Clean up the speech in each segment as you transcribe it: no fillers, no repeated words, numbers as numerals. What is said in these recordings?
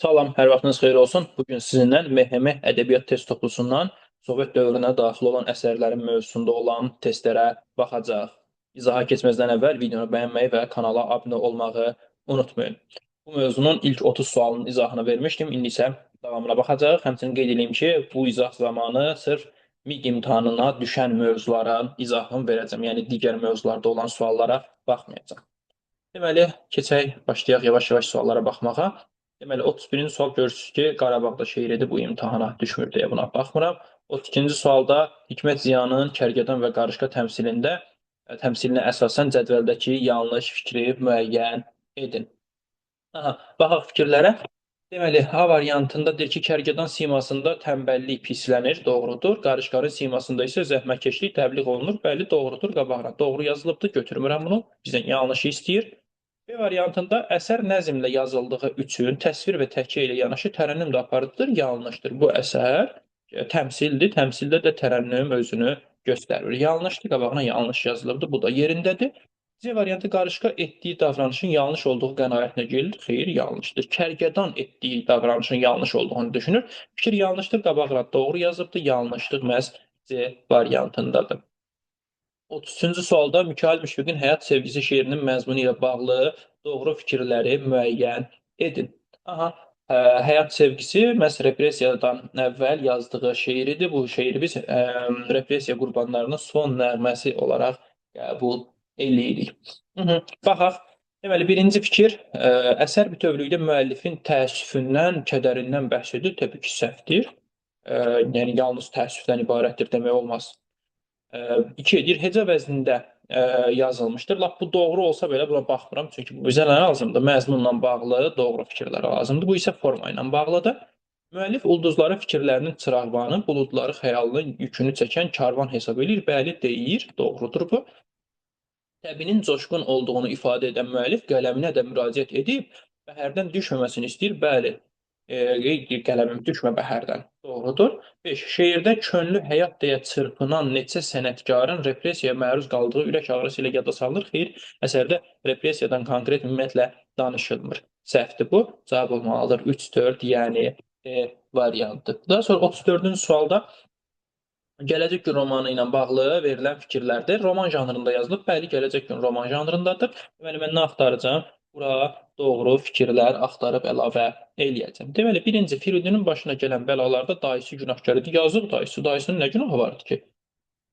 Salam, hər vaxtınız xeyir olsun. Bugün sizinlə MHM ədəbiyyat test toplusundan Sovet dövrünə daxil olan əsərlərin mövzusunda olan testlərə baxacaq. İzaha keçməzdən əvvəl videonu bəyənməyi və kanala abunə olmağı unutmayın. Bu mövzunun ilk 30 sualının izahını vermişdim. İndi isə davamına baxacağıq. Həmçinin qeyd edeyim ki, bu izah zamanı sırf MIQ imtahanına düşən mövzuların izahını verəcəm. Yəni digər mövzularda olan suallara baxmayacağam. Deməli, keçək, başlayaq yavaş-yavaş suallara baxmağa. Deməli, 31-ci sual görürsünüz ki, Qarabağda şeiridir, bu imtahana düşmür deyə buna baxmıram. 32-ci sualda Hikmət Ziyanın Kərgədan və Qarışqa təmsilinə əsasən cədvəldəki yanlış fikri müəyyən edin. Baxaq fikirlərə. Deməli, A variantında deyir ki, Kərgədan simasında tənbəllik pislənir, doğrudur. Qarışqanın simasında isə zəhmətkeşlik təbliğ olunur. Bəli, doğrudur. Qabağına doğru yazılıbdır. Götürmürəm bunu. Bizdən yanlışı istəyir. B variantında əsər nəzmlə yazıldığı üçün təsvir və təhkiyə ilə yanaşı tərənnüm də aparıcıdır, yanlışdır. Bu əsər təmsildir, təmsildə də tərənnüm özünü göstərir. Yanlışdır, qabağına yanlış yazılıbdır, bu da yerindədir. C variantı qarışqa etdiyi davranışın yanlış olduğu qənaətinə gəlir. Xeyr, yanlışdır. Kərgədan etdiyi davranışın yanlış olduğunu düşünür. Fikir yanlışdır, qabağına doğru yazıbdır, yanlışdır, məhz C variantındadır. 33-cü sualda Mikayıl Müşfiqin Həyat Sevgisi şeirinin məzmunu ilə bağlı doğru fikirləri müəyyən edin. Həyat Sevgisi məhz repressiyadan əvvəl yazdığı şeiridir. Bu şeiri biz repressiya qurbanlarının son nəğməsi olaraq qəbul eləyirik. Baxaq. Deməli, birinci fikir, əsər bütövlükdə müəllifin təəssüfündən, kədərindən bəhs edir. Təbii ki, səhvdir. Yəni, yalnız təəssüfdən ibarətdir demək olmaz. 2 edir, heca vəznində yazılmışdır. Lap bu doğru olsa belə buna baxmıram. Çünki bizə nə lazımdır? Məzmunla bağlı doğru fikirlər lazımdır. Bu isə forma ilə bağlıdır. Müəllif ulduzları fikirlərinin çırağbanı, buludları xəyalının yükünü çəkən karvan hesab edir. Bəli, deyir, doğrudur bu. Təbinin coşqun olduğunu ifadə edən müəllif qələminə də müraciət edib, bəhərdən düşməməsini istəyir. Bəli, qələmim düşmə bəhərdən. Doğrudur. 5. Şeirdə könlü həyat deyə çırpınan neçə sənətkarın repressiyaya məruz qaldığı ürək ağrısı ilə yada salınır. Xeyr, əsərdə repressiyadan konkret ümumiyyətlə danışılmır. Səhvdir bu. Cavab olmalıdır 3, 4, yəni variantı. Daha sonra 34-cü sualda Gələcək gün romanı ilə bağlı verilən fikirlərdir. Roman janrında yazılıb. Bəli, Gələcək gün roman janrındadır. Deməli, mən nə axtaracağam? Bura doğru fikirlər axtarıb əlavə eləyəcəm. Deməli, birinci, Firidunun başına gələn bəlalarda dayısı günahkar idi. Yazıq dayısı. Dayısının nə günahı vardı ki?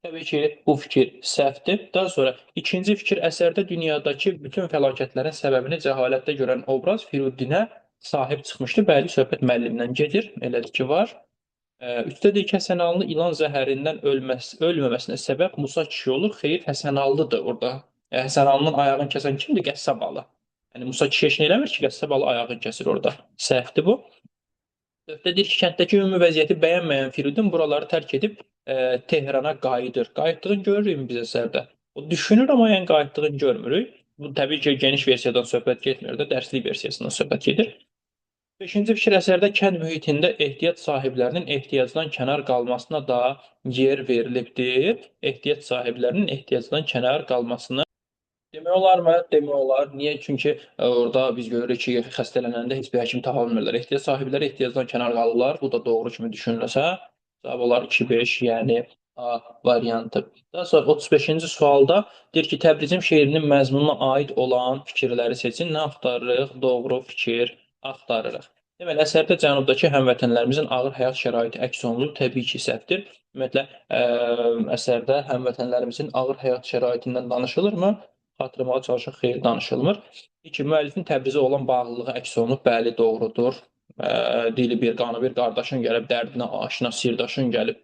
Təbii ki, bu fikir səhvdir. Daha sonra ikinci fikir, əsərdə dünyadakı bütün fəlakətlərin səbəbini cəhalətdə görən obraz Firudinə sahib çıxmışdı. Bəli, söhbət müəllimdən gedir. Elədir ki, var. Üstəlik Həsənalını ilan zəhərindən ölməməsinə səbəb Musa kişi olur. Xeyr, Həsənallıdır orada. Həsənalının ayağını kəsən kimdir? Qəssabalı. Yəni Musa kişi heç nə eləmir ki, Qəssabalı ayağını kəsir orada. Səhvdir bu. Dörddə deyir ki, kənddəki ümumi vəziyyəti bəyənməyən Firidun buraları tərk edib Tehrana qayıdır. Qayıtdığını görürük biz əsərdə. O düşünür, amma yəni qayıtdığını görmürük. Bu təbii ki, geniş versiyadan söhbət getmir də, dərslik versiyasından söhbət gedir. 5-ci fikir, əsərdə kənd mühitində ehtiyac sahiblərinin ehtiyacdan kənar qalmasına da yer verilibdir. Ehtiyac sahiblərinin ehtiyacdan kənar qalmasını demək olarmı? Demək olar. Niyə? Çünki orada biz görürük ki, xəstələnəndə heç bir həkim tapa bilmirlər. Ehtiyac sahibləri ehtiyacdan kənar qalırlar. Bu da doğru kimi düşünülsə, cavab olar 2-5, yəni A variantı. Daha sonra 35-ci sualda deyir ki, Təbrizim şeirinin məzmununa aid olan fikirləri seçin. Nə axtarırıq? Doğru fikir axtarırıq. Deməli, əsərdə cənubdakı həmvətənlərimizin ağır həyat şəraiti əks olunur. Təbii ki, səhvdir. Ümumiyyətlə, əsərdə həmvətənlərimizin ağır həyat şəraitindən danışılırmı? Xatırlamağa çalışaq, xeyr, danışılmır. 2. Müəllifin Təbrizə olan bağlılığı əks olunur. Bəli, doğrudur. Dili bir, qanı bir qardaşın gəlib, dərdinə aşina sirdaşın gəlib,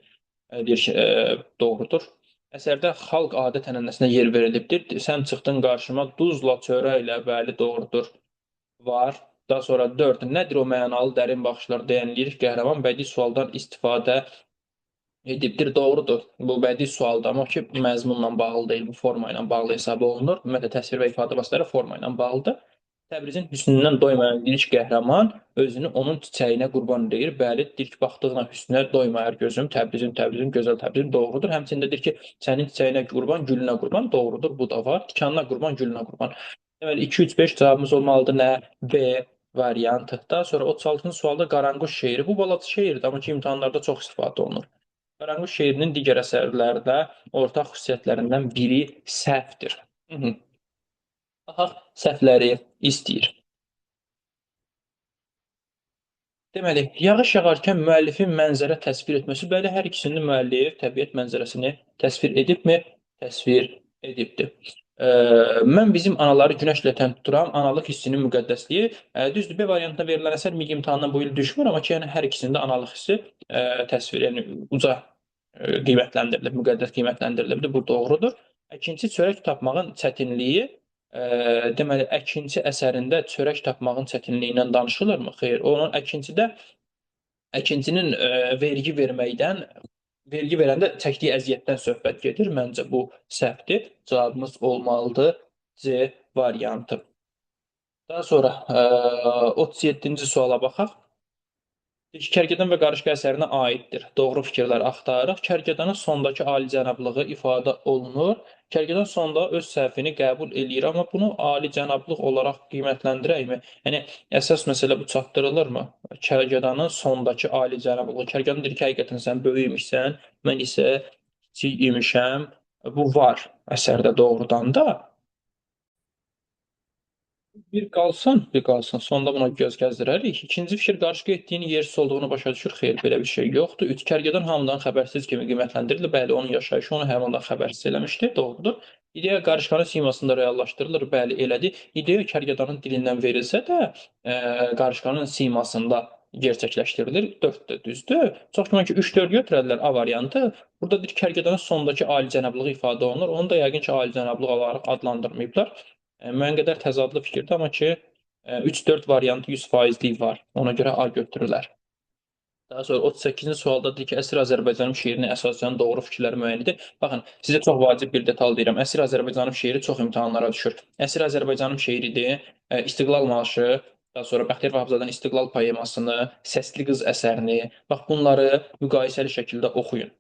deyir ki, doğrudur. Əsərdə xalq adət-ənənəsinə yer verilibdir. Sən çıxdın qarşıma duzla, çörəklə, bəli, doğrudur. Var. Daha sonra 4. Nədir o mənalı dərin baxışlar deyənləyir? Qəhrəman bədii sualdan istifadə edibdir. Doğrudur. Bu bədii sualdır, amma ki, məzmunla bağlı deyil, bu forma ilə bağlı hesab olunur. Ümumiyyətlə, təsvir və ifadə vasitələri forma ilə bağlıdır. Təbrizin hüsnündən doymayan geniş qəhrəman özünü onun çiçəyinə qurban deyir. Bəli, deyir ki, baxdığına hüsnünə doymayar gözüm, Təbrizim, Təbrizim, gözəl Təbrizim, doğrudur. Həmçində deyir ki, sənin çiçəyinə qurban, gülünə qurban, doğrudur, bu da var. Tikanına qurban, gülünə qurban. Deməli, 2, 3, 5 cavabımız olmalıdır nə? B variantı. Daha sonra 36-cı sualda Qaranquş şeiri. Bu balaca şeirdir, amma ki imtahanlarda çox istifadə olunur. Qaranquş şeirinin digər əsərlərdə ortaq xüsusiyyətlərindən biri səhvdir. Baxaq, səhvləri istəyir. Deməli, yağış yağarkən müəllifin mənzərə təsvir etməsi. Bəli, hər ikisini müəllif təbiət mənzərəsini təsvir edibmi? Təsvir edibdir. Mən bizim anaları günəşlə tən tuturam, analıq hissinin müqəddəsliyi. Düzdür, B variantına verilən əsər MİQ imtahanından bu il düşmür, amma ki, yəni hər ikisində analıq hissi təsvir, yəni uca qiymətləndirilib, müqəddəs qiymətləndirilibdir. Bu doğrudur. İkinci, çörək tapmağın çətinliyi. Deməli, əkinçi əsərində çörək tapmağın çətinliyindən danışılırmı? Xeyr. Onun əkinçidə əkinçinin vergi verməkdən, vergi verəndə çəkdiyi əziyyətdən söhbət gedir. Məncə bu səhvdir. Cavabımız olmalıdır C variantı. Daha sonra 37-ci suala baxaq. Kərgədan və qarışqa əsərinə aiddir. Doğru fikirlər axtarırıq. Kərgədanın sondakı alicənablığı ifadə olunur. Kərgədan sonda öz səhvini qəbul eləyir, amma bunu alicənablıq olaraq qiymətləndirəkmi? Yəni, əsas məsələ bu çatdırılırmı? Kərgədanın sondakı alicənablığı. Kərgədan deyir ki, həqiqətən sən böyük imişsən, mən isə kiçik imişəm. Bu var əsərdə doğrudan da. Bir qalsın. Sonda buna göz gəzdirərik. İkinci fikir qarışqa etdiyin yersiz olduğunu başa düşür. Xeyr, belə bir şey yoxdur. Üç kərgədan hamıdan xəbərsiz kimi qiymətləndirilir. Bəli, onun yaşayışı onu hamıdan xəbərsiz eləmişdi. Doğrudur. İdeya qarışqanın simasında reallaşdırılır. Bəli, elədir. İdeya kərgədanın dilindən verilsə də, qarışqanın simasında gerçəkləşdirilir. 4-də düzdür. Çox güman ki, 3-4 götürərlər A variantı. Burada deyir kərgədanın sondakı alicənablığı ifadə olunur. Onu da yəqin ki, alicənablıq olaraq adlandırmayıblar. Müəyyən qədər təzadlı fikirdir, amma ki, 3-4 variantı 100%lik var. Ona görə A götürürlər. Daha sonra 38-ci sualda deyir ki, Əsir Azərbaycanım şeirini əsasən doğru fikirlər müəyyən edir. Baxın, sizə çox vacib bir detal deyirəm. Əsir Azərbaycanım şeiri çox imtahanlara düşür. Əsir Azərbaycanım şeiridir, İstiqlal marşı, daha sonra Bəxtiyar Vahabzadənin İstiqlal poemasını, Səsli qız əsərini, bax bunları müqayisəli şəkildə oxuyun.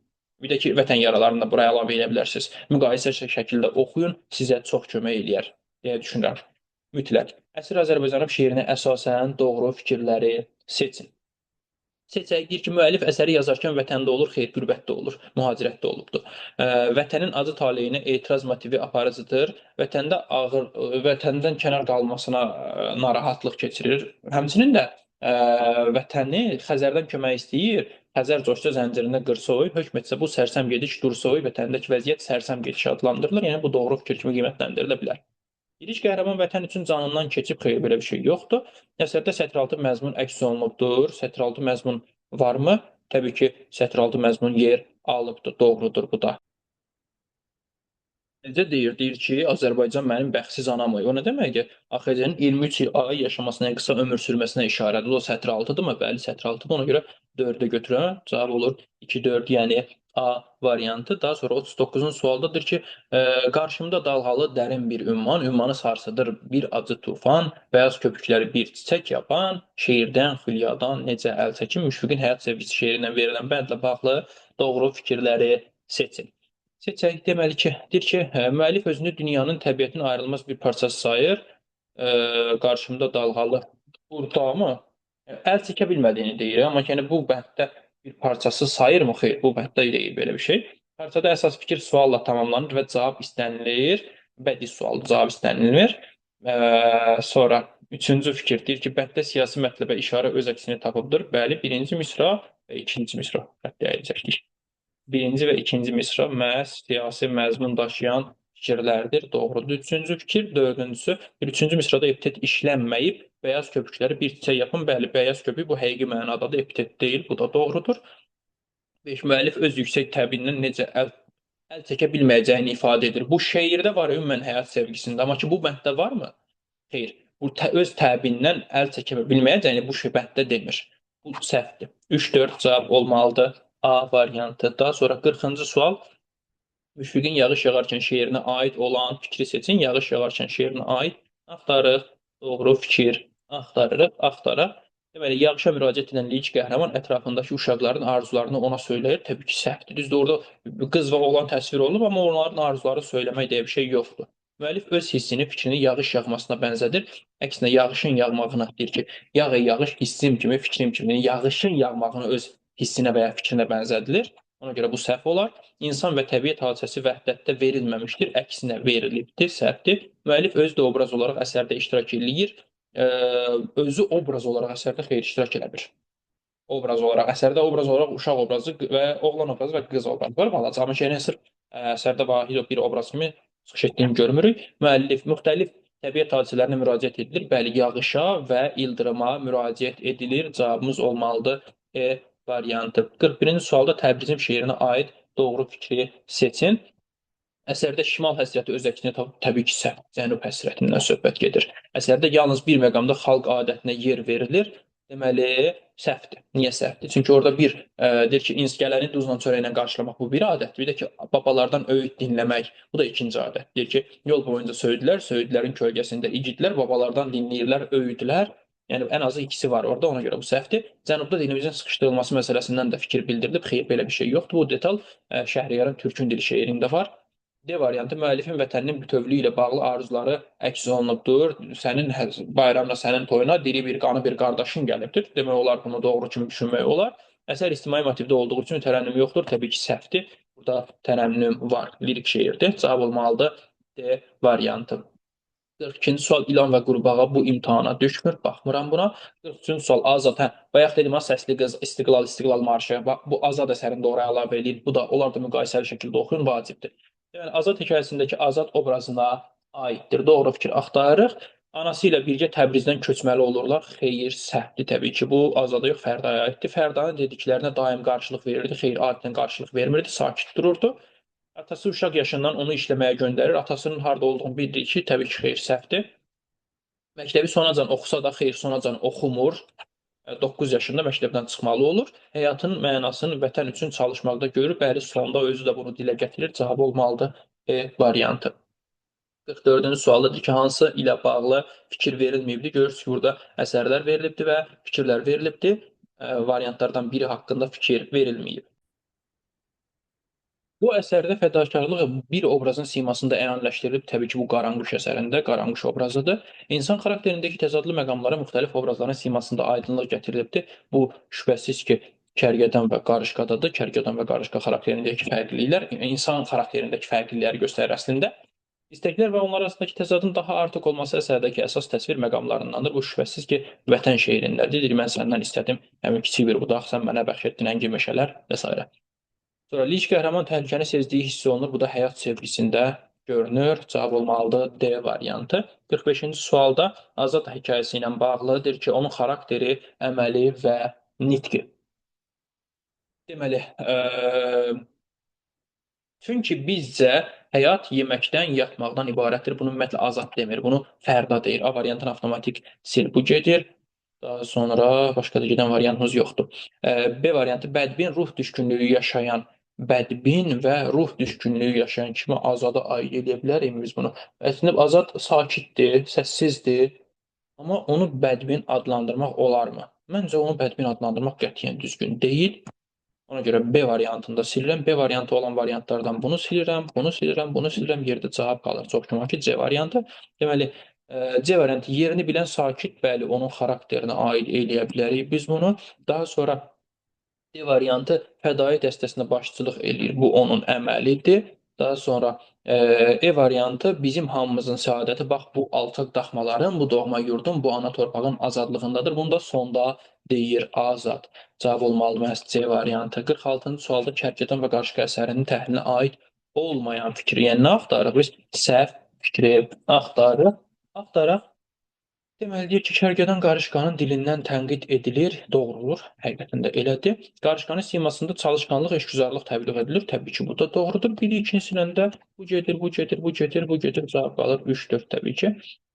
Bir də ki, vətən yaralarını da buraya əlavə edə bilərsiniz. Müqayisəli şəkildə oxuyun, sizə çox kömək eləyər deyə düşünürəm. Mütləq. Əsir Azərbaycanım şeirinə əsasən doğru fikirləri seçin. Seçək, deyir ki, müəllif əsəri yazarkən vətəndə olur, xeyr, qürbətdə olur, mühacirətdə olubdur. Vətənin acı taleyinə etiraz motivi aparıcıdır. Vətəndən kənar qalmasına narahatlıq keçirir. Həmçinin də vətəni Xəzərdən kömək istəyir. Xəzər coşca zəncirində qırsoy, hökm etsə bu sərsəm gediş dursoy, vətəndəki vəziyyət sərsəm gediş adlandırılır. Yəni bu doğru fikir kimi qiymətləndirilə bilər. Giriş qəhrəman vətən üçün canından keçib, xeyr, belə bir şey yoxdur. Əsərdə sətraltı məzmun əks olunubdur. Sətraltı məzmun varmı? Təbii ki, sətraltı məzmun yer alıbdır. Doğrudur bu da. Necə deyir? Deyir ki, Azərbaycan mənim bəxtsiz anam. O nə deməkdir? AXC-nin 23 il ay yaşamasına, qısa ömür sürməsinə işarədir. O sətr altıdırmı? Bəli, sətr altıdır. Ona görə 4-ə götürəm. Cavab olur 2-4, yəni A variantı. Daha sonra 39-cu sualdadır ki, qarşımda dalğalı dərin bir ümman, ümmanı sarsıdır bir acı tufan, bəyaz köpükləri bir çiçək yapan, şeirdən, xülyadan necə əl çəkin, Müşfiqin həyat sevgisi şeirindən verilən bəndlə bağlı doğru fikirləri seçin. Seçək, deməli ki, deyir ki, müəllif özünü dünyanın təbiətin ayrılmaz bir parçası sayır. Qarşımda dalğalı burada mı? Əl çəkə bilmədiyini deyir, amma yəni bu bənddə bir parçası sayırmı? Xeyr, bu bənddə deyil belə bir şey. Parçada əsas fikir sualla tamamlanır və cavab istənilir. Bədii sualdır, cavab istənilmir. Sonra üçüncü fikir deyir ki, bənddə siyasi mətləbə işarə öz əksini tapıbdır. Bəli, birinci misra və ikinci misra rəddəyəcəkdir. Birinci və ikinci misra məhz siyasi məzmun daşıyan fikirlərdir. Doğrudur. Üçüncü fikir, dördüncüsü. Üçüncü misrada epitet işlənməyib. Bəyaz köpükləri bir çiçək yapın. Bəli, bəyaz köpük bu həqiqi mənadadır, epitet deyil. Bu da doğrudur. Beş, müəllif öz yüksək təbiindən necə əl çəkə bilməyəcəyini ifadə edir. Bu şeirdə var ümumən həyat sevgisində, amma ki bu bənddə varmı? Xeyr. Bu öz təbiindən əl çəkə bilməyəcəyini bu bənddə demir. Bu səhvdir. 3-4 cavab olmalıdır. A variantı. Daha sonra 40-cı sual. Müşfiqin yağış yağarkən şeirinə aid olan fikri seçin. Yağış yağarkən şeirinə aid axtarırıq. Doğru fikir axtarırıq. Deməli, yağışa müraciət edən lirik qəhrəman ətrafındakı uşaqların arzularını ona söyləyir. Təbii ki, səhvdir. Düzdür, orada qız və oğlan təsvir olunub, amma onların arzuları söyləmək deyə bir şey yoxdur. Müəllif öz hissini, fikrini yağış yağmasına bənzədir. Əksinə yağışın yağmağına deyir ki, yağ yağış hissim kimi, fikrim kimi, yağışın yağmağını öz hissinə və ya fikrinə bənzədilir. Ona görə bu səhv olar. İnsan və təbiət hadisəsi vəhdətdə verilməmişdir, əksinə verilibdir, səhvdir. Müəllif özü də obraz olaraq əsərdə iştirak eləyir. Özü obraz olaraq əsərdə xeyr iştirak eləmir. Obraz olaraq, əsərdə obraz olaraq uşaq obrazı və oğlan obrazı və qız obrazı var. Balaca, amma şeyin sırf əsərdə vahid bir obraz kimi çıxış etdiyini görmürük. Müəllif müxtəlif təbiət hadisələrinə müraciət edilir. Bəli, yağışa və ildırıma müraciət edilir. Cavabımız olmalıdır E variantı. 41-ci sualda Təbrizim şeirinə aid doğru fikri seçin. Əsərdə şimal həsrəti öz əksini tapıb, təbii ki, səhv, cənub həsrətindən söhbət gedir. Əsərdə yalnız bir məqamda xalq adətinə yer verilir. Deməli, səhvdir. Niyə səhvdir? Çünki orada deyir ki, gələni duzla çörəklə qarşılamaq bu bir adətdir. Bir də ki, babalardan öyüd dinləmək, bu da ikinci adət. Deyir ki, yol boyunca söyüdlər, söyüdlərin kölgəsində igidlər, babalardan dinləyirlər, öyüdlər. Yəni ən azı ikisi var orada, ona görə bu səhvdir. Cənubda dilimizin sıxışdırılması məsələsindən də fikir bildirilib. Xeyr, belə bir şey yoxdur. Bu detal Şəhriyarın Türkün dili şeirində var. D variantı müəllifin vətəninin bütövlüyü ilə bağlı arzuları əks olunubdur. Sənin bayramına, sənin toyuna diri bir, qanı bir qardaşın gəlibdir. Demək olar bunu doğru kimi düşünmək olar. Əsər ictimai motivdə olduğu üçün tərənnüm yoxdur. Təbii ki, səhvdir. Burada tərənnüm var, lirik şeirdir. Cavab olmalıdır D variantı. 42-ci sual İlan və Qurbağa bu imtahana düşmür. Baxmıram buna. 43-cü sual Azad. Hə, bayaq dedim ha, Səsli qız, İstiqlal, İstiqlal marşı. Bu Azad əsərində oraya əlavə eləyir. Bu da onlar da müqayisəli şəkildə oxuyun, vacibdir. Yəni Azad hekayəsindəki Azad obrazına aiddir. Doğru fikir axtarırıq. Anası ilə birgə Təbrizdən köçməli olurlar. Xeyr, səhvdir təbii ki. Bu Azada yox, Fərdaya aiddir. Fərdanın dediklərinə daim qarşılıq verirdi. Xeyr, adətən qarşılıq vermirdi, sakit dururdu. Atası uşaq yaşından onu işləməyə göndərir. Atasının harda olduğunu bildirir ki, təbii ki, xeyr, səhvdir. Məktəbi sonacan oxusa da xeyr, sonacan oxumur. 9 yaşında məktəbdən çıxmalı olur. Həyatının mənasını vətən üçün çalışmaqda görür. Bəli, sonda özü də bunu dilə gətirir. Cavab olmalıdır E variantı. 44-cü sualdadır ki, hansı ilə bağlı fikir verilməyibdir? Görürsünüz ki, burada əsərlər verilibdir və fikirlər verilibdir. Variantlardan biri haqqında fikir verilməyib. Bu əsərdə fədakarlıq bir obrazın simasında əyaniləşdirilib. Təbii ki, bu Qaranquş əsərində Qaranquş obrazıdır. İnsan xarakterindəki təzadlı məqamlara müxtəlif obrazların simasında aydınlıq gətirilibdir. Bu şübhəsiz ki, Kərgədan və Qarışqadadır. Kərgədan və Qarışqa xarakterindəki fərqliliklər insan xarakterindəki fərqlilikləri göstərir əslində. İstəklər və onlar arasındakı təzadın daha artıq olması əsərdəki əsas təsvir məqamlarındandır. Bu şübhəsiz ki, vətən şeirindədir. Deyir, mən səndən istədim həmin kiçik bir budaq, sən mənə bəxş etdin əngi meşələr və s. Sonra lic qəhrəman təhlükəni sezdiyi hiss olunur. Bu da həyat sevgisində görünür. Cavab olmalıdır D variantı. 45-ci sualda Azad hekayəsi ilə bağlıdır ki, onun xarakteri, əməli və nitqi. Deməli, çünki bizcə həyat yeməkdən, yatmaqdan ibarətdir. Bunu ümumiyyətlə Azad demir. Bunu Fərda deyir. A variantını avtomatik sil. Bu gedir. Daha sonra başqa da gedən variantımız yoxdur. B variantı bədbin ruh düşkünlüyü yaşayan bədbin və ruh düşkünlüyü yaşayan kimi Azada aid edə bilərik biz bunu? Əslində Azad sakitdir, səssizdir, amma onu bədbin adlandırmaq olarmı? Məncə onu bədbin adlandırmaq qətiyyən düzgün deyil. Ona görə B variantında silirəm. B variantı olan variantlardan bunu silirəm, bunu silirəm, bunu silirəm. Yerdə cavab qalır. Çox güman ki, C variantı. Deməli, C variantı yerini bilən sakit, bəli, onun xarakterinə aid eləyə bilərik biz bunu. Daha sonra D variantı fədai dəstəsinə başçılıq eləyir. Bu onun əməlidir. Daha sonra E variantı bizim hamımızın səadəti bax bu alçaq daxmaların, bu doğma yurdun, bu ana torpağın azadlığındadır. Bunu da sonda deyir Azad. Cavab olmalı məhz C variantı. 46-cı sualda Kərkədan və Qarışqa əsərinin təhlilinə aid olmayan fikri. Yəni nə axtarırıq? Biz səhv fikri axtarırıq. Axtaraq. Deməli deyir ki, Kərkədan Qarışqanın dilindən tənqid edilir, doğrudur, həqiqətən də elədir. Qarışqanın simasında çalışqanlıq, eşgüzarlıq təbliğ edilir. Təbii ki, bu da doğrudur. Biri ikincisindən bu gedir, bu gedir, bu gedir, bu gedir. Cavab qalır 3-4 təbii ki.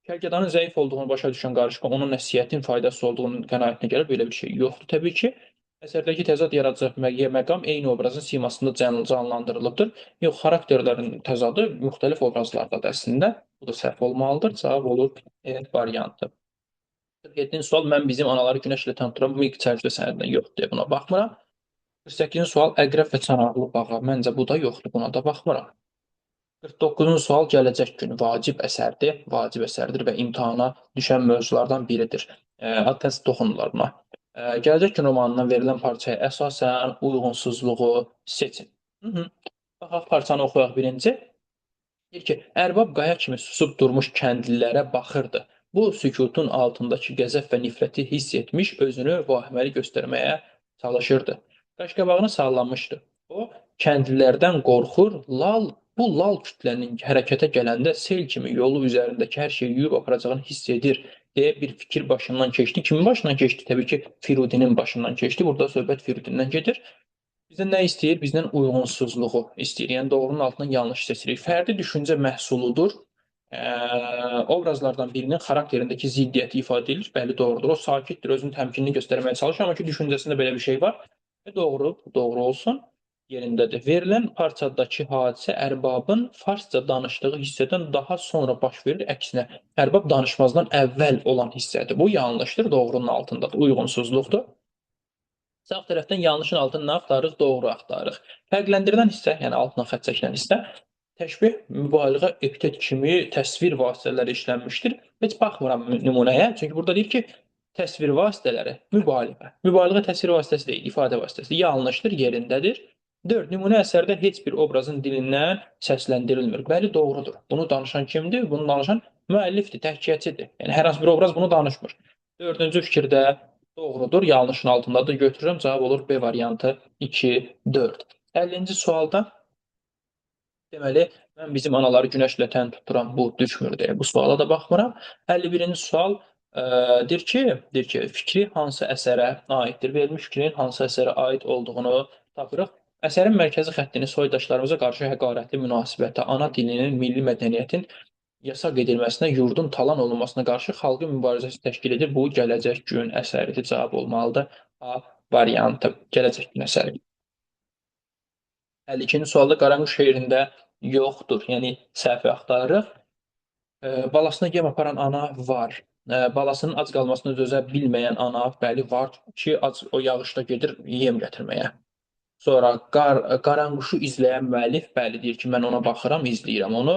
Kərkədanın zəif olduğunu başa düşən Qarışqa onun nəsihətin faydasız olduğunun qənaətinə gəlir. Belə bir şey yoxdur təbii ki. Əsərdəki təzad yaradacaq məqam eyni obrazın simasında canlandırılıbdır. Yox, xarakterlərin təzadı müxtəlif obrazlardadır əslində. Bu da səhv olmalıdır. Cavab olur E variantı. 47-ci sual mən bizim anaları günəşlə tanıtıram. Bu ilk çərçivə sənədindən yoxdur deyə buna baxmıram. 48-ci sual əqrəb və çanaqlı bağa. Məncə bu da yoxdur. Buna da baxmıram. 49-cu sual gələcək gün vacib əsərdir. Vacib əsərdir və imtahana düşən mövzulardan biridir. Test toxunurlar buna. Gələcək gün romanından verilən parçaya əsasən uyğunsuzluğu seçin. Baxaq parçanı oxuyaq birinci. Deyir ki, ərbab qaya kimi susub durmuş kəndlilərə baxırdı. Bu sükutun altındakı qəzəb və nifrəti hiss etmiş, özünü vahiməli göstərməyə çalışırdı. Qaşqabağını sallanmışdı. O, kəndlilərdən qorxur, bu lal kütlənin hərəkətə gələndə sel kimi yolu üzərindəki hər şeyi yuyub aparacağını hiss edir deyə bir fikir başından keçdi. Kimin başından keçdi? Təbii ki, Firudinin başından keçdi. Burada söhbət Firudindən gedir. Bizdən nə istəyir? Bizdən uyğunsuzluğu istəyir. Yəni doğrunun altından yanlış seçirik. Fərdi düşüncə məhsuludur. Obrazlardan birinin xarakterindəki ziddiyyəti ifadə edilir. Bəli, doğrudur. O sakitdir, özünü təmkinli göstərməyə çalışır, amma ki, düşüncəsində belə bir şey var. Doğru, doğru olsun. Yerindədir. Verilən parçadakı hadisə ərbabın farsça danışdığı hissədən daha sonra baş verir. Əksinə, ərbab danışmazdan əvvəl olan hissədir. Bu yanlışdır, doğrunun altındadır. Uyğunsuzluqdur. Sağ tərəfdən yanlışın altını nə axtarırıq? Doğru axtarırıq. Fərqləndirilən hissə, yəni altına xətt çəkilən hissə, təşbeh, mübaliğə, epitet kimi təsvir vasitələri işlənmişdir. Heç baxmıram nümunəyə, çünki burada deyir ki, təsvir vasitələri mübaliğə. Mübaliğə təsvir vasitəsi deyil, ifadə vasitəsi. Yanlışdır, yerindədir. 4. Nümunə əsərdə heç bir obrazın dilindən səsləndirilmir. Bəli, doğrudur. Bunu danışan kimdir? Bunu danışan müəllifdir, təhkiyəçidir. Yəni hər hansı bir obraz bunu danışmır. 4-cü fikirdə doğrudur, yanlışın altındadır. Götürürəm, cavab olur B variantı 2, 4. 50-ci sualda deməli, mən bizim anaları günəşlə tən tuturam, bu düşmür deyə bu suala da baxmıram. 51-ci sual deyir ki, fikri hansı əsərə aiddir? Verilmiş fikrin hansı əsərə aid olduğunu tapırıq. Əsərin mərkəzi xəttini soydaşlarımıza qarşı həqarətli münasibətə, ana dilinin, milli mədəniyyətin yasaq edilməsinə, yurdun talan olunmasına qarşı xalqın mübarizəsi təşkil edir. Bu, gələcək gün əsəridir. Cavab olmalıdır. A variantı. Gələcək gün əsəri. 52-ci sualda Qaranquş şeirində yoxdur. Yəni, səhvi axtarırıq. Balasına yem aparan ana var. Balasının ac qalmasına dözə bilməyən ana, bəli, var ki, o yağışda gedir yem gətirməyə. Sonra Qaranquşu izləyən müəllif, bəli, deyir ki, mən ona baxıram, izləyirəm onu.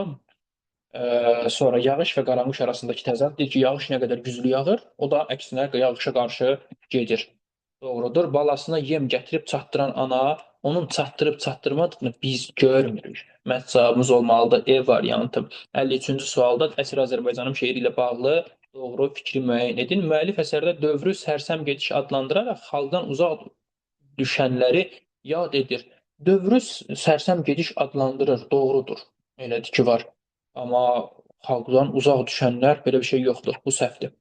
Sonra yağış və qaranquş arasındakı təzad deyir ki, yağış nə qədər güclü yağır, o da əksinə yağışa qarşı gedir. Doğrudur. Balasına yem gətirib çatdıran ana onun çatdırıb çatdırmadığını biz görmürük. Məhz cavabımız olmalıdır E variantı. 53-cü sualda Əsir Azərbaycanım şeiri ilə bağlı doğru fikri müəyyən edin. Müəllif əsərdə dövrü sərsəm gediş adlandıraraq xalqdan uzaq düşənləri yad edir. Dövrü sərsəm gediş adlandırır, doğrudur. Elədir ki, var. Amma xalqdan uzaq düşənlər belə bir şey yoxdur. Bu səhvdir.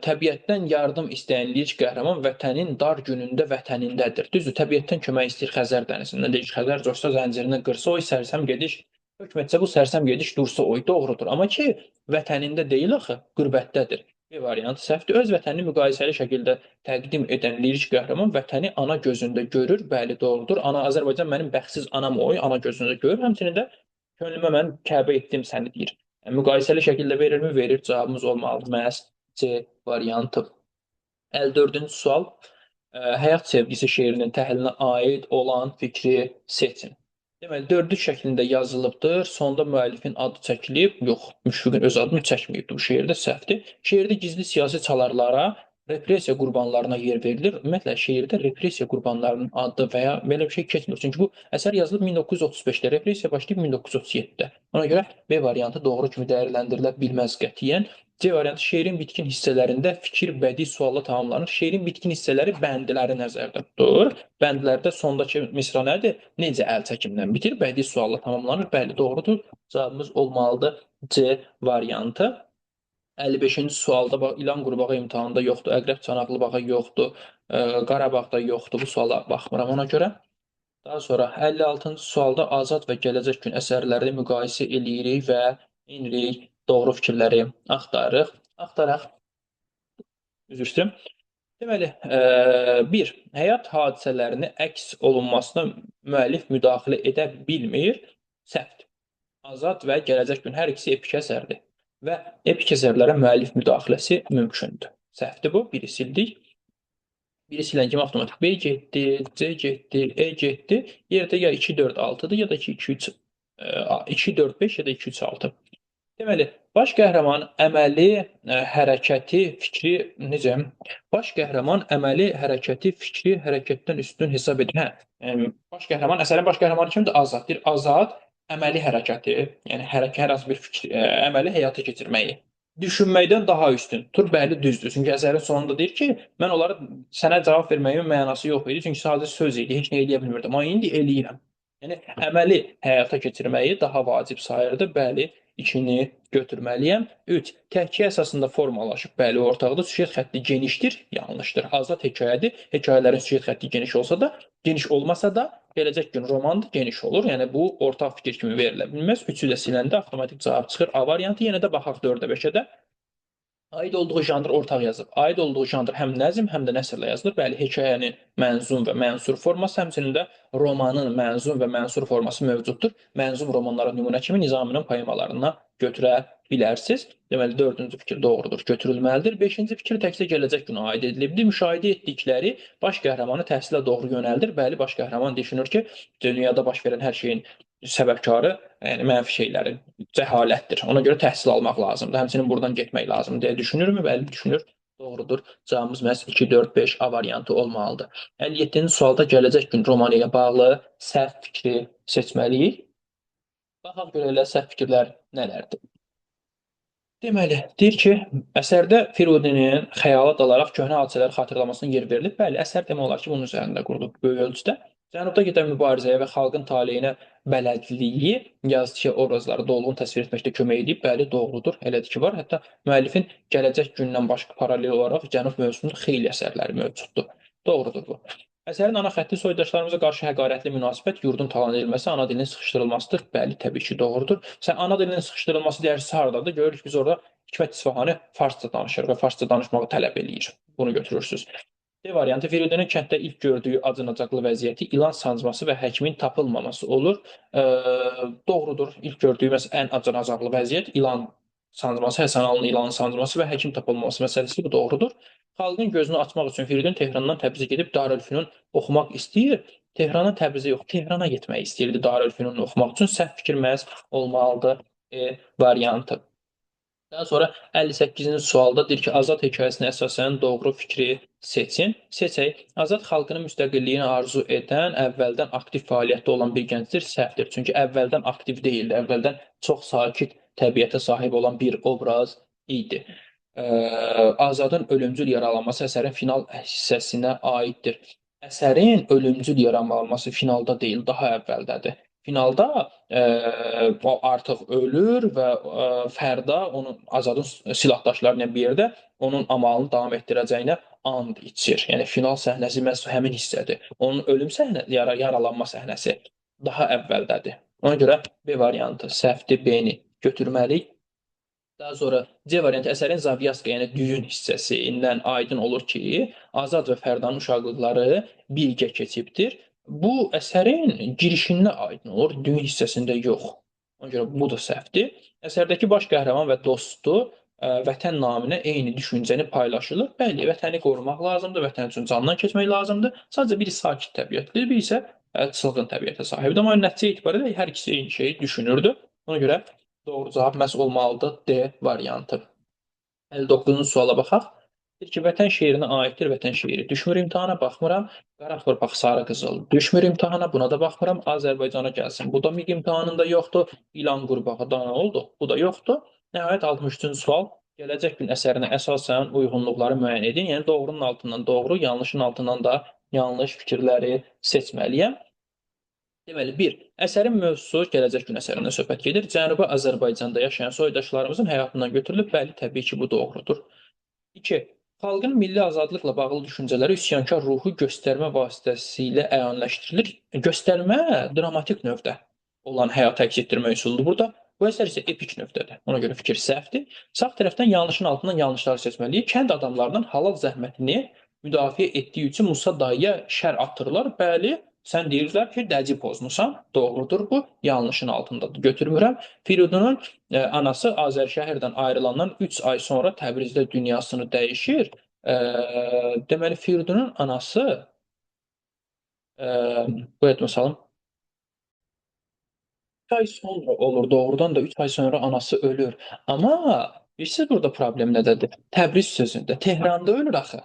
Təbiətdən yardım istəyən lirik qəhrəman vətənin dar günündə vətənindədir. Düzdür, təbiətdən kömək istəyir Xəzər dənizindən. Deyir ki, Xəzər coşsa zəncirini qırsa, oy sərsəm gediş hökm etsə bu sərsəm gediş dursa oy doğrudur. Amma ki, vətənində deyil axı, qürbətdədir. B variantı səhvdir. Öz vətənini müqayisəli şəkildə təqdim edən lirik qəhrəman vətəni ana gözündə görür. Bəli, doğrudur. Azərbaycan mənim bəxtsiz anam oy, ana gözündə görür. Həmçinin də könlümə mən Kəbə etdim səni deyir. Yəni, müqayisəli şəkildə verirmi? Verir. Cavabımız olmalıdır. Məhz C variantı. 54-cü sual. Həyat sevgisi şeirinin təhlilinə aid olan fikri seçin. Deməli, dördlük şəklində yazılıbdır. Sonda müəllifin adı çəkilib. Yox, Müşfiqin öz adını çəkməyibdir bu şeirdə, səhvdir. Şeirdə gizli siyasi çalarlara, repressiya qurbanlarına yer verilir. Ümumiyyətlə, şeirdə repressiya qurbanlarının adı və ya belə bir şey keçmir. Çünki bu əsər yazılıb 1935-də, repressiya başlayıb 1937-də. Ona görə B variantı doğru kimi dəyərləndirilə bilməz qətiyyən. C variantı şeirin bitkin hissələrində fikir bədii sualla tamamlanır. Şeirin bitkin hissələri bəndləri nəzərdə tutulur. Bəndlərdə sondakı misra nədir? Necə əl çəkimdən bitir? Bədii sualla tamamlanır. Bəli, doğrudur. Cavabımız olmalıdır C variantı. 55-ci sualda İlan qurbağa imtahanda yoxdur, Əqrəb çanaqlı bağa yoxdur, Qarabağda yoxdur. Bu suala baxmıram ona görə. Daha sonra 56-cı sualda Azad və Gələcək gün əsərlərini müqayisə eləyirik və inirik doğru fikirləri axtarırıq. Axtaraq. Üzr istəyirəm. Deməli, 1. Həyat hadisələrini əks olunmasına müəllif müdaxilə edə bilmir. Səhvdir. Azad və Gələcək gün hər ikisi epik əsərdir və epik əsərlərə müəllif müdaxiləsi mümkündür. Səhvdir bu, biri sildik. Biri silən kimi avtomatik B getdi, C getdi, E getdi. Yerdə ya 2, 4, 6-dır, ya da ki 2, 3, 2-4-5 ya da 2-3-6. Deməli, baş qəhrəman əməli, hərəkəti, fikri necə? Baş qəhrəman əməli, hərəkəti, fikri hərəkətdən üstün hesab edir. Hə, baş qəhrəman, əsərin baş qəhrəmanı kimdir? Azad. Deyir, Azad əməli hərəkəti, yəni hər hansı bir fikri, əməli həyata keçirməyi düşünməkdən daha üstün tutur. Bəli, düzdür. Çünki əsərin sonunda deyir ki, mən onlara sənə cavab verməyimin mənası yox idi. Çünki sadəcə söz idi, heç nə eləyə bilmirdim. Amma indi eləyirəm. Yəni əməli həyata keçirməyi daha vacib sayırdı. Bəli, 2-ni götürməliyəm. 3. Təhkiyə əsasında formalaşıb. Bəli, ortaqda süjet xətti genişdir, yanlışdır. Azad hekayədir. Hekayələrin süjet xətti geniş olsa da, geniş olmasa da, gələcək gün romandır, geniş olur. Yəni bu ortaq fikir kimi verilə bilməz. 3-ü də siləndə avtomatik cavab çıxır. A variantı. Yenə də baxaq 4-ə, 5-ə də. Aid olduğu janr ortaq yazıb. Aid olduğu janr həm nəzm, həm də nəsrlə yazılır. Bəli, hekayənin mənzum və mənsur forması, həmçinin də romanın mənzum və mənsur forması mövcuddur. Mənzum romanlara nümunə kimi Nizaminin poemalarına götürə bilərsiniz. Deməli, dördüncü fikir doğrudur, götürülməlidir. Beşinci fikir təkcə gələcək günə aid edilibdir. Müşahidə etdikləri baş qəhrəmanı təhsilə doğru yönəldir. Bəli, baş qəhrəman düşünür ki, dünyada baş verən hər şeyin səbəbkarı, yəni mənfi şeylərin cəhalətdir. Ona görə təhsil almaq lazımdır. Həmçinin buradan getmək lazımdır deyə düşünürmü? Bəli, düşünür. Doğrudur. Cavabımız məhz 2, 4, 5 A variantı olmalıdır. 57-ci sualda gələcək gün romanı ilə bağlı səhv fikri seçməliyik. Baxaq görək səhv fikirlər nələrdir? Deməli, deyir ki, əsərdə Firudinin xəyala dalaraq köhnə hadisələri xatırlamasına yer verilib. Bəli, əsər demək olar ki, bunun üzərində qurulub böyük ölçüdə. Cənubda gedən mübarizəyə və xalqın taleyinə bələdliyi yazıçıya obrazları dolğun təsvir etməkdə kömək edib. Bəli, doğrudur. Elədir ki, var. Hətta müəllifin gələcək gündən başqa paralel olaraq Cənub mövzusunda xeyli əsərləri mövcuddur. Doğrudur bu. Əsərin ana xətti soydaşlarımıza qarşı həqarətli münasibət, yurdun talan edilməsi, ana dilinin sıxışdırılmasıdır. Bəli, təbii ki, doğrudur. Sən ana dilinin sıxışdırılması deyərsə hardadır? Görürük biz orada Hikmət İsfahani farsça danışır və farsça danışmağı tələb eləyir. Bunu götürürsüz. D variantı Firidunun kənddə ilk gördüyü acınacaqlı vəziyyəti ilan sancması və həkimin tapılmaması olur. Doğrudur. İlk gördüyümüz ən acınacaqlı vəziyyət ilan sancması, Həsənalının ilanın sancması və həkim tapılmaması məsələsi bu doğrudur. Xalqın gözünü açmaq üçün Firidun Tehrandan Təbrizə gedib Darülfünun oxumaq istəyir. Tehrana, Təbrizə yox, Tehrana getmək istəyirdi Darülfünun oxumaq üçün. Səhv fikir məhz olmalıdır. Variantı. Daha sonra 58-ci sualda deyir ki, Azad hekayəsinə əsasən doğru fikri seçin. Seçək. Azad xalqının müstəqilliyini arzu edən, əvvəldən aktiv fəaliyyətdə olan bir gəncdir. Səhvdir. Çünki əvvəldən aktiv deyildi. Əvvəldən çox sakit təbiətə sahib olan bir obraz idi. Azadın ölümcül yaralanması əsərin final hissəsinə aiddir. Əsərin ölümcül yaralanması finalda deyil, daha əvvəldədir. Finalda o artıq ölür və Fərda onun Azadın silahdaşları ilə bir yerdə onun amalını davam etdirəcəyinə and içir. Yəni final səhnəsi məhz həmin hissədir. Onun ölüm səhnəsi, yaralanma səhnəsi daha əvvəldədir. Ona görə B variantı səhvdir, B-ni götürməliyik. Daha sonra C variantı əsərin Zavyaska, yəni düyün hissəsindən aydın olur ki, Azad və Fərdanın uşaqlıqları birgə keçibdir. Bu əsərin girişində aydın olur, düyün hissəsində yox. Ona görə bu da səhvdir. Əsərdəki baş qəhrəman və dostu vətən naminə eyni düşüncəni paylaşırlar. Bəli, vətəni qorumaq lazımdır, vətən üçün candan keçmək lazımdır. Sadəcə biri sakit təbiətlidir, biri isə çılğın təbiətə sahibdir. Amma nəticə etibarilə hər ikisi eyni şeyi düşünürdü. Ona görə doğru cavab məhz olmalıdır D variantı. 59-cu suala baxaq. Deyir ki, vətən şeirinə aiddir vətən şeiri. Düşmür imtahana baxmıram. Qara torpaq sarı qızıl. Düşmür imtahana, buna da baxmıram. Azərbaycana gəlsin. Bu da MİQ imtahanında yoxdur. İlan qurbağa da nə oldu? Bu da yoxdur. Nəhayət 63-cü sual. Gələcək gün əsərinə əsasən uyğunluqları müəyyən edin. Yəni doğrunun altından doğru, yanlışın altından da yanlış fikirləri seçməliyəm. Deməli, 1. Əsərin mövzusu gələcək gün əsərindən söhbət gedir. Cənubi Azərbaycanda yaşayan soydaşlarımızın həyatından götürülüb. Bəli, təbii ki, bu doğrudur. 2. Xalqın milli azadlıqla bağlı düşüncələri üsyankar ruhu göstərmə vasitəsilə əyanləşdirilir. Göstərmə dramatik növdə olan həyat əks etdirmə üsuludur burada. Bu əsər isə epik növdədir. Ona görə fikir səhvdir. Sağ tərəfdən yanlışın altından yanlışları seçməliyik. Kənd adamlarının halal zəhmətini müdafiə etdiyi üçün Musa dayıya şər atırlar. Bəli, sən deyirlər ki, dəci pozmusan. Doğrudur bu. Yanlışın altındadır. Götürmürəm. Firidunun anası Azərşəhərdən ayrılandan 3 ay sonra Təbrizdə dünyasını dəyişir. Deməli, Firidunun anası bu etməsalım. 3 ay sonra olur, doğrudan da 3 ay sonra anası ölür. Amma bilirsiniz burada problem nədədir? Təbriz sözündə. Tehranda ölür axı.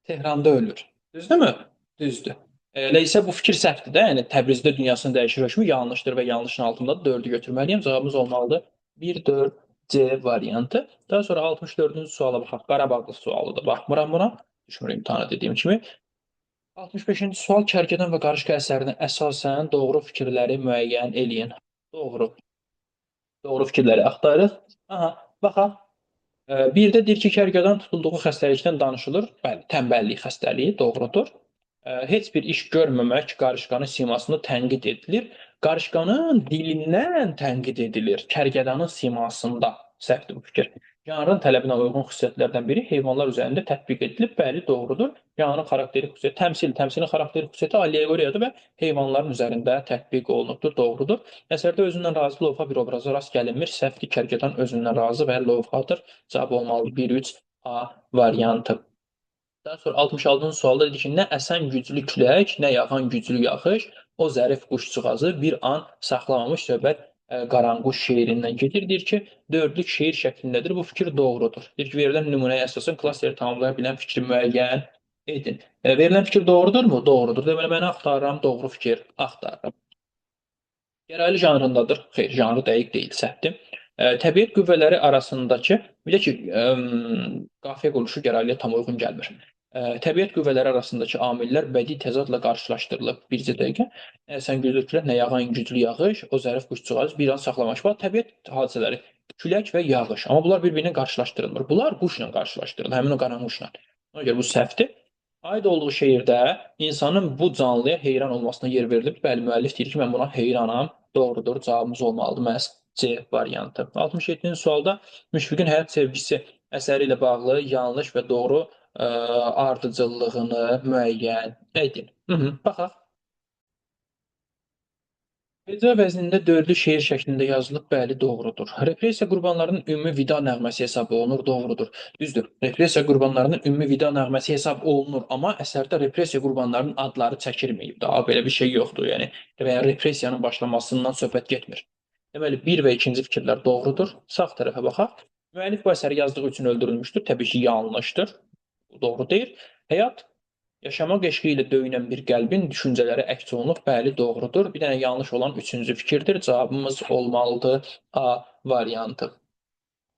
Tehranda ölür. Düzdürmü? Düzdür. Elə isə bu fikir səhvdir də. Yəni Təbrizdə dünyasını dəyişir hökmü yanlışdır və yanlışın altında 4-ü götürməliyəm. Cavabımız olmalıdır 1-4 C variantı. Daha sonra 64-cü suala baxaq. Qarabağlı sualıdır. Baxmıram buna. Düşmür imtahana dediyim kimi. 65-ci sual Kərkədan və Qarışqa əsərinə əsasən doğru fikirləri müəyyən eləyin. Doğru. Doğru fikirləri axtarırıq. Aha, baxaq. Bir də deyir ki, kərkədan tutulduğu xəstəlikdən danışılır. Bəli, tənbəllik xəstəliyi doğrudur. Heç bir iş görməmək qarışqanın simasını tənqid edilir. Qarışqanın dilindən tənqid edilir. Kərkədanın simasında. Səhvdir bu fikir. Janrın tələbinə uyğun xüsusiyyətlərdən biri heyvanlar üzərində tətbiq edilib. Bəli, doğrudur. Janrın xarakteri xüsusiyyəti, təmsilin xarakteri xüsusiyyəti alleqoriyadır və heyvanların üzərində tətbiq olunubdur. Doğrudur. Əsərdə özündən razı lovğa bir obraza rast gəlinmir. Səhvdir. Kərkədan özündən razı və lovğadır. Cavab olmalı 1-3 A variantı. Daha sonra 66-cı sualda dedi ki, nə əsən güclü külək, nə yağan güclü yağış, o zərif quşcuğazı bir an saxlamamış. Söhbət Qaranquş şeirindən gedir. Deyir ki, dördlük şeir şəklindədir. Bu fikir doğrudur. Deyir ki, verilən nümunəyə əsasən klasteri tamamlaya bilən fikri müəyyən edin. Verilən fikir doğrudurmu? Doğrudur. Deməli, mən axtarıram, doğru fikir axtarıram. Gəraylı janrındadır. Xeyr, janrı dəqiq deyil, səhvdir. Təbiət qüvvələri arasındakı, bir də ki, qafiyə quruluşu gəraylıya tam uyğun gəlmir. Təbiət qüvvələri arasındakı amillər bədii təzadla qarşılaşdırılıb. Bircə dəqiqə. Sən güclü külək, nə yağan güclü yağış, o zərif quşcuğaz bir an saxlamış. Bax, təbiət hadisələri, külək və yağış. Amma bunlar bir-birinə qarşılaşdırılmır. Bunlar quşla qarşılaşdırılır, həmin o qaranquşla. Ona görə bu səhvdir. Aid olduğu şeirdə insanın bu canlıya heyran olmasına yer verilib. Bəli, müəllif deyir ki, mən buna heyranam. Doğrudur, cavabımız olmalıdır. Məhz C variantı. 67-ci sualda Müşfiqin həyat sevgisi əsəri ilə bağlı yanlış və doğru ardıcıllığını müəyyən edin. Baxaq. Heca vəznində dördlü şeir şəklində yazılıb, bəli, doğrudur. Repressiya qurbanlarının ümumi vida nəğməsi hesab olunur, doğrudur. Düzdür. Repressiya qurbanlarının ümumi vida nəğməsi hesab olunur, amma əsərdə repressiya qurbanlarının adları çəkilməyib. Daha belə bir şey yoxdur. Yəni və ya repressiyanın başlamasından söhbət getmir. Deməli, 1 və 2-ci fikirlər doğrudur. Sağ tərəfə baxaq. Müəllif bu əsəri yazdığı üçün öldürülmüşdür. Təbii ki, yanlışdır. Doğru deyil. Həyat yaşamaq eşqi ilə döyünən bir qəlbin düşüncələri əks olunub. Bəli, doğrudur. Bir dənə yanlış olan 3-cü fikirdir. Cavabımız olmalıdır A variantı.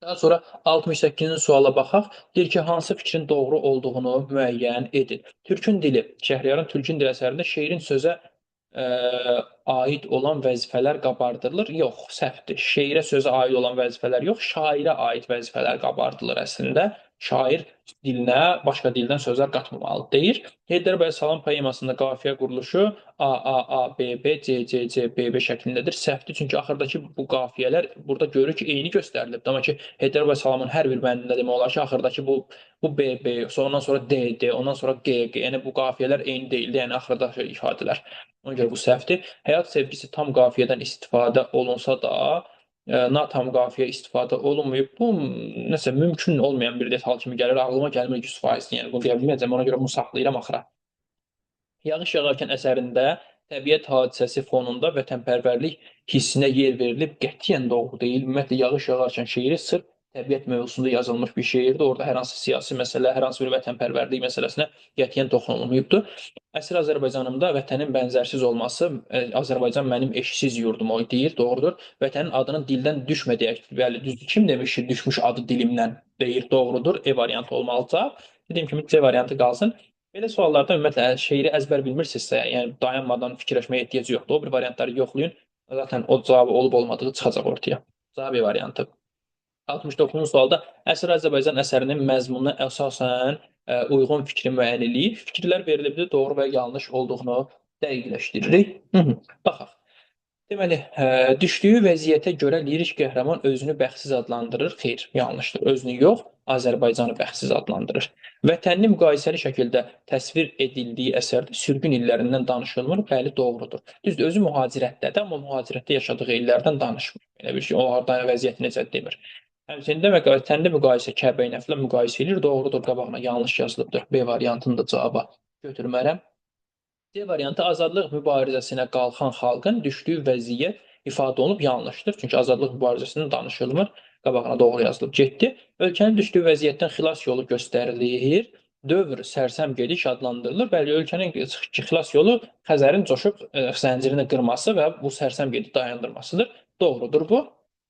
Daha sonra 68-ci suala baxaq. Deyir ki, hansı fikrin doğru olduğunu müəyyən edin. Türkün dili, Şəhriyarın Türkün dili əsərində şeirin sözə aid olan vəzifələr qabardılır. Yox, səhvdir. Şeirə sözə aid olan vəzifələr yox, şairə aid vəzifələr qabardılır əslində. Şair dilinə başqa dildən sözlər qatmamalı deyir. Heydər bəy Salam poemasında qafiyə quruluşu A, A, A, B, B, C, C, C, B, B şəklindədir. Səhvdir, çünki axırdakı bu qafiyələr burada görürük ki, eyni göstərilib. Amma ki, Heydər bəy Salamın hər bir bəndində demək olar ki, axırdakı bu B, B, ondan sonra D, D, ondan sonra G, G. Yəni bu qafiyələr eyni deyildi, yəni axırdakı ifadələr. Ona görə bu səhvdir. Həyat sevgisi tam qafiyədən istifadə olunsa da, natam qafiyə istifadə olunmayıb. Bu nəsə mümkün olmayan bir detal kimi gəlir. Ağlıma gəlmir 100%. Yəni bunu deyə bilməyəcəm. Ona görə bunu saxlayıram axıra. Yağış yağarkən əsərində təbiət hadisəsi fonunda vətənpərvərlik hissinə yer verilib qətiyyən doğru deyil. Ümumiyyətlə yağış yağarkən şeiri sırf təbiət mövzusunda yazılmış bir şeirdir. Orada hər hansı siyasi məsələ, hər hansı bir vətənpərvərlik məsələsinə qətiyyən toxunulmayıbdır. Əsir Azərbaycanımda vətənin bənzərsiz olması, Azərbaycan mənim eşsiz yurdum o deyir, doğrudur. Vətənin adının dildən düşmə deyək. Bəli, düzdür. Kim demiş ki, düşmüş adı dilimdən deyir, doğrudur. E variantı olmalıdır. Dediyim kimi C variantı qalsın. Belə suallarda ümumiyyətlə şeiri əzbər bilmirsinizsə, yəni dayanmadan fikirləşməyə ehtiyac yoxdur. O bir variantları yoxlayın. Zaten o cavabı olub-olmadığı çıxacaq ortaya. Cavab E variantı. 69-cu sualda Əsir Azərbaycan əsərinin məzmununa əsasən uyğun fikri müəyyən eləyib. Fikirlər verilibdir, doğru və yanlış olduğunu dəqiqləşdiririk. Baxaq. Deməli, düşdüyü vəziyyətə görə lirik qəhrəman özünü bəxtsiz adlandırır. Xeyr, yanlışdır. Özünü yox, Azərbaycanı bəxtsiz adlandırır. Vətənini müqayisəli şəkildə təsvir edildiyi əsərdə sürgün illərindən danışılmır. Bəli, doğrudur. Düzdür, özü mühacirətdədir, amma mühacirətdə yaşadığı illərdən danışmır. Elə bir şey, o harda vəziyyəti necə demir. Həmçinin demək, vətənli müqayisə Kəbə ilə filan müqayisə edir. Doğrudur, qabağına yanlış yazılıbdır. B variantını da cavaba götürmərəm. C variantı azadlıq mübarizəsinə qalxan xalqın düşdüyü vəziyyət ifadə olunub yanlışdır. Çünki azadlıq mübarizəsindən danışılmır. Qabağına doğru yazılıb getdi. Ölkənin düşdüyü vəziyyətdən xilas yolu göstərilir. Dövr sərsəm gediş adlandırılır. Bəli, ölkənin xilas yolu Xəzərin coşub zəncirini qırması və bu sərsəm gediş dayandırmasıdır. Doğrudur bu.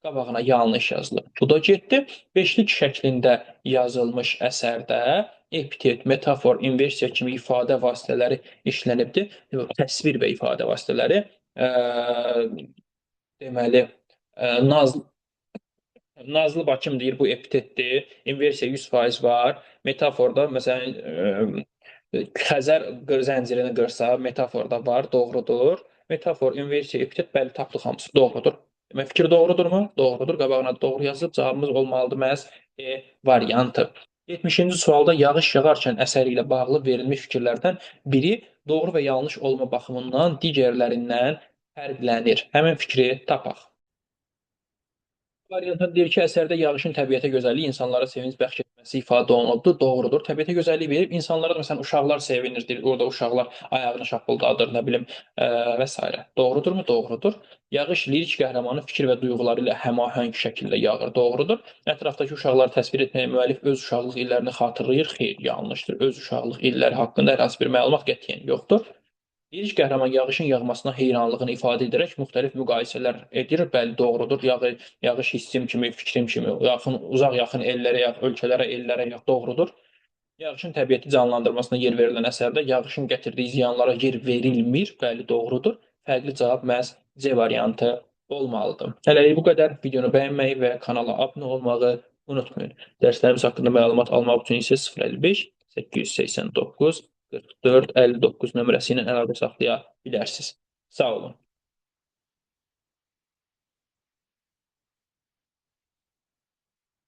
Qabağına yanlış yazılıb. Bu da getdi. Beşlik şəklində yazılmış əsərdə epitet, metafor, inversiya kimi ifadə vasitələri işlənibdir. Təsvir və ifadə vasitələri deməli Nazlı Bakım deyir bu epitetdir. İnversiya 100% var. Metaforda məsələn Xəzər zəncirini qırsa metaforda var, doğrudur. Metafor, inversiya, epitet bəli tapdıq hamısı doğrudur. Demək fikir doğrudurmu? Doğrudur. Qabağına doğru yazılıb cavabımız olmalıdır məhz E variantı. 70-ci sualda yağış yağarkən əsəri ilə bağlı verilmiş fikirlərdən biri doğru və yanlış olma baxımından digərlərindən fərqlənir. Həmin fikri tapaq. Variantda deyir ki, əsərdə yağışın təbiətə gözəlliyi insanlara sevinc bəxş etməsi ifadə olunubdur. Doğrudur. Təbiətə gözəllik verib. İnsanlara da məsələn uşaqlar sevinir, deyir. Orada uşaqlar ayağını şappıldadır, nə bilim, və s. Doğrudurmu? Doğrudur. Yağış lirik qəhrəmanın fikir və duyğuları ilə həmahəng şəkildə yağır. Doğrudur. Ətrafdakı uşaqları təsvir etməyə müəllif öz uşaqlıq illərini xatırlayır. Xeyr, yanlışdır. Öz uşaqlıq illəri haqqında hər hansı bir məlumat qətiyyən yoxdur. Lirik qəhrəman yağışın yağmasına heyranlığını ifadə edərək müxtəlif müqayisələr edir. Bəli, doğrudur. Yağış hissim kimi, fikrim kimi, uzaq yaxın ellərə, ölkələrə, ellərə doğrudur. Yağışın təbiəti canlandırmasına yer verilən əsərdə yağışın gətirdiyi ziyanlara yer verilmir. Bəli, doğrudur. Fərqli cavab məhz C variantı olmalıdır. Hələlik bu qədər. Videonu bəyənməyi və kanala abunə olmağı unutmayın. Dərslərimiz haqqında məlumat almaq üçün isə 055 889 44 59 nömrəsi ilə əlaqə saxlaya bilərsiniz. Sağ olun.